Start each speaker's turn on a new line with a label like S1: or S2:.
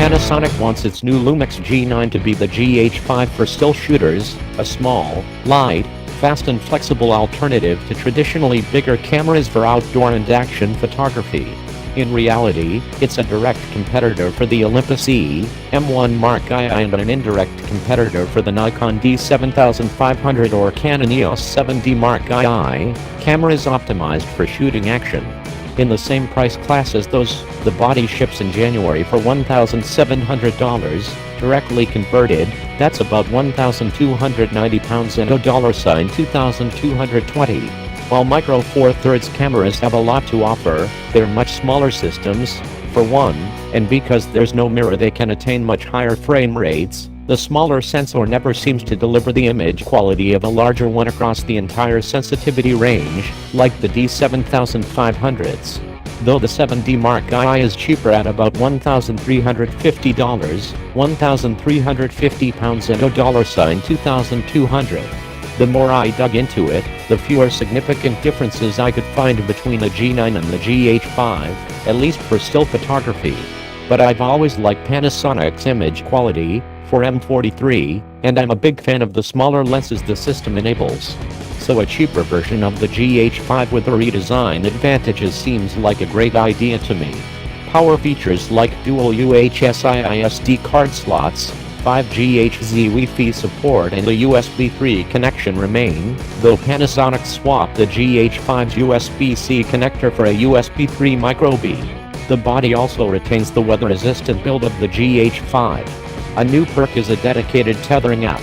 S1: Panasonic wants its new Lumix G9 to be the GH5 for still shooters, a small, light, fast and flexible alternative to traditionally bigger cameras for outdoor and action photography. In reality, it's a direct competitor for the Olympus E, M1 Mark I and an indirect competitor for the Nikon D7500 or Canon EOS 7D Mark I, cameras optimized for shooting action. In the same price class as those, the body ships in January for $1,700, directly converted, that's about £1,290 and $2,220. While Micro Four Thirds cameras have a lot to offer, they're much smaller systems, for one, and because there's no mirror they can attain much higher frame rates. The smaller sensor never seems to deliver the image quality of a larger one across the entire sensitivity range, like the D7500s. Though the 7D Mark I is cheaper at about $1,350, £1,350 and $2,200. The more I dug into it, the fewer significant differences I could find between the G9 and the GH5, at least for still photography. But I've always liked Panasonic's image quality, for M43, and I'm a big fan of the smaller lenses the system enables. So a cheaper version of the GH5 with the redesigned advantages seems like a great idea to me. Power features like dual UHS-I SD card slots, 5G HZ Wi-Fi support and a USB 3 connection remain, though Panasonic swapped the GH5's USB-C connector for a USB 3 micro B. The body also retains the weather-resistant build of the GH5. A new perk is a dedicated tethering app.